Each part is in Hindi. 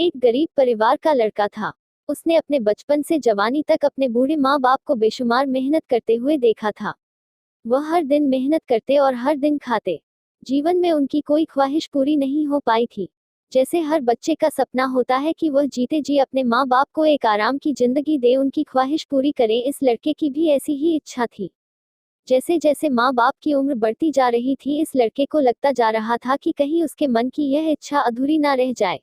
एक गरीब परिवार का लड़का था। उसने अपने बचपन से जवानी तक अपने बूढ़े माँ बाप को बेशुमार मेहनत करते हुए देखा था। वह हर दिन मेहनत करते और हर दिन खाते। जीवन में उनकी कोई ख्वाहिश पूरी नहीं हो पाई थी। जैसे हर बच्चे का सपना होता है कि वह जीते जी अपने माँ बाप को एक आराम की जिंदगी दे, उनकी ख्वाहिश पूरी करे, इस लड़के की भी ऐसी ही इच्छा थी। जैसे जैसे माँ बाप की उम्र बढ़ती जा रही थी, इस लड़के को लगता जा रहा था कि कहीं उसके मन की यह इच्छा अधूरी ना रह जाए।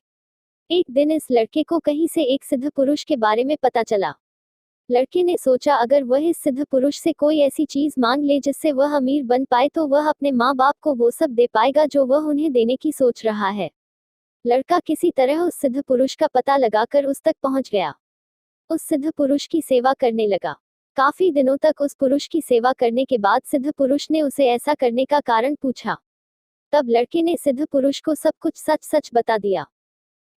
एक दिन इस लड़के को कहीं से एक सिद्ध पुरुष के बारे में पता चला। लड़के ने सोचा, अगर वह इस सिद्ध पुरुष से कोई ऐसी चीज मांग ले जिससे वह अमीर बन पाए तो वह अपने माँ बाप को वो सब दे पाएगा जो वह उन्हें देने की सोच रहा है। लड़का किसी तरह उस सिद्ध पुरुष का पता लगाकर उस तक पहुंच गया। उस सिद्ध पुरुष की सेवा करने लगा। काफी दिनों तक उस पुरुष की सेवा करने के बाद सिद्ध पुरुष ने उसे ऐसा करने का कारण पूछा। तब लड़के ने सिद्ध पुरुष को सब कुछ सच सच बता दिया।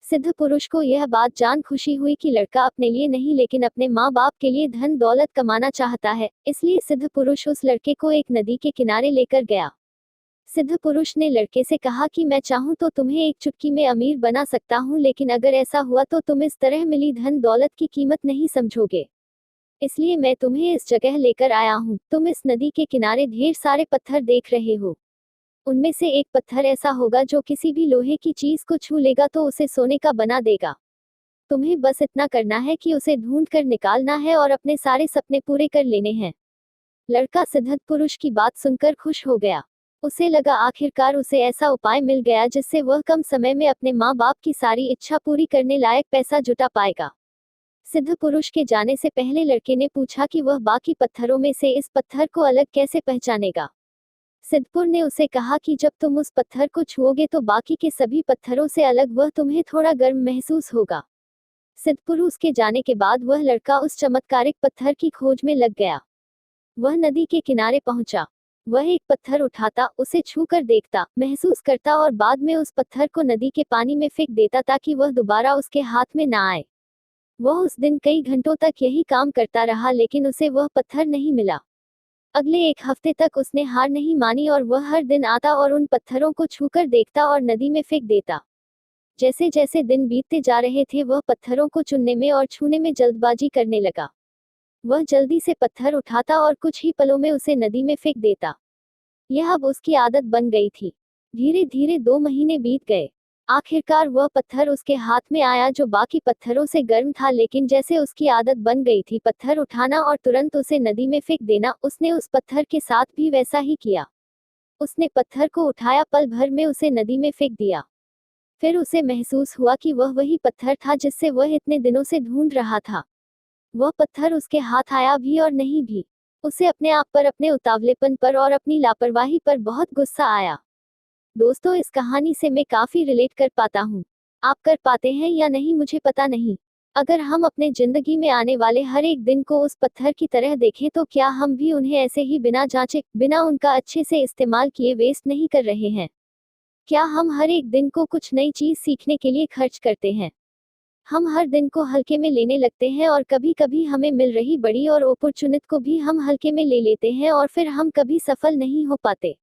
सिद्ध पुरुष को यह बात जान खुशी हुई कि लड़का अपने लिए नहीं लेकिन अपने माँ बाप के लिए धन दौलत कमाना चाहता है, इसलिए सिद्ध पुरुष उस लड़के को एक नदी के किनारे लेकर गया। सिद्ध पुरुष ने लड़के से कहा कि मैं चाहूं तो तुम्हें एक चुटकी में अमीर बना सकता हूं, लेकिन अगर ऐसा हुआ तो तुम इस तरह मिली धन दौलत की कीमत नहीं समझोगे। इसलिए मैं तुम्हें इस जगह लेकर आया हूं। तुम इस नदी के किनारे ढेर सारे पत्थर देख रहे हो। उनमें से एक पत्थर ऐसा होगा जो किसी भी लोहे की चीज को छू लेगा तो उसे सोने का बना देगा। तुम्हें बस इतना करना है कि उसे ढूंढ कर निकालना है और अपने सारे सपने पूरे कर लेने हैं। लड़का सिद्ध पुरुष की बात सुनकर खुश हो गया। उसे लगा आखिरकार उसे ऐसा उपाय मिल गया जिससे वह कम समय में अपने माँ बाप की सारी इच्छा पूरी करने लायक पैसा जुटा पाएगा। सिद्ध पुरुष के जाने से पहले लड़के ने पूछा कि वह बाकी पत्थरों में से इस पत्थर को अलग कैसे पहचानेगा। सिद्धपुर ने उसे कहा कि जब तुम उस पत्थर को छुओगे तो बाकी के सभी पत्थरों से अलग वह तुम्हें थोड़ा गर्म महसूस होगा। सिद्धपुर उसके जाने के बाद वह लड़का उस चमत्कारिक पत्थर की खोज में लग गया। वह नदी के किनारे पहुंचा। वह एक पत्थर उठाता, उसे छू कर देखता, महसूस करता और बाद में उस पत्थर को नदी के पानी में फेंक देता ताकि वह दोबारा उसके हाथ में ना आए। वह उस दिन कई घंटों तक यही काम करता रहा लेकिन उसे वह पत्थर नहीं मिला। अगले एक हफ्ते तक उसने हार नहीं मानी और वह हर दिन आता और उन पत्थरों को छूकर देखता और नदी में फेंक देता। जैसे जैसे दिन बीतते जा रहे थे वह पत्थरों को चुनने में और छूने में जल्दबाजी करने लगा। वह जल्दी से पत्थर उठाता और कुछ ही पलों में उसे नदी में फेंक देता। यह अब उसकी आदत बन गई थी। धीरे धीरे 2 महीने बीत गए। आखिरकार वह पत्थर उसके हाथ में आया जो बाकी पत्थरों से गर्म था, लेकिन जैसे उसकी आदत बन गई थी पत्थर उठाना और तुरंत उसे नदी में फेंक देना, उसने उस पत्थर के साथ भी वैसा ही किया। उसने पत्थर को उठाया, पल भर में उसे नदी में फेंक दिया। फिर उसे महसूस हुआ कि वह वही पत्थर था जिससे वह इतने दिनों से ढूंढ रहा था। वह पत्थर उसके हाथ आया भी और नहीं भी। उसे अपने आप पर, अपने उतावलेपन पर और अपनी लापरवाही पर बहुत गुस्सा आया। दोस्तों, इस कहानी से मैं काफी रिलेट कर पाता हूँ। आप कर पाते हैं या नहीं मुझे पता नहीं। अगर हम अपने जिंदगी में आने वाले हर एक दिन को उस पत्थर की तरह देखें तो क्या हम भी उन्हें ऐसे ही बिना जांचे, बिना उनका अच्छे से इस्तेमाल किए वेस्ट नहीं कर रहे हैं? क्या हम हर एक दिन को कुछ नई चीज सीखने के लिए खर्च करते हैं? हम हर दिन को हल्के में लेने लगते हैं और कभी कभी हमें मिल रही बड़ी और अपॉर्चुनिटी को भी हम हल्के में ले लेते हैं और फिर हम कभी सफल नहीं हो पाते।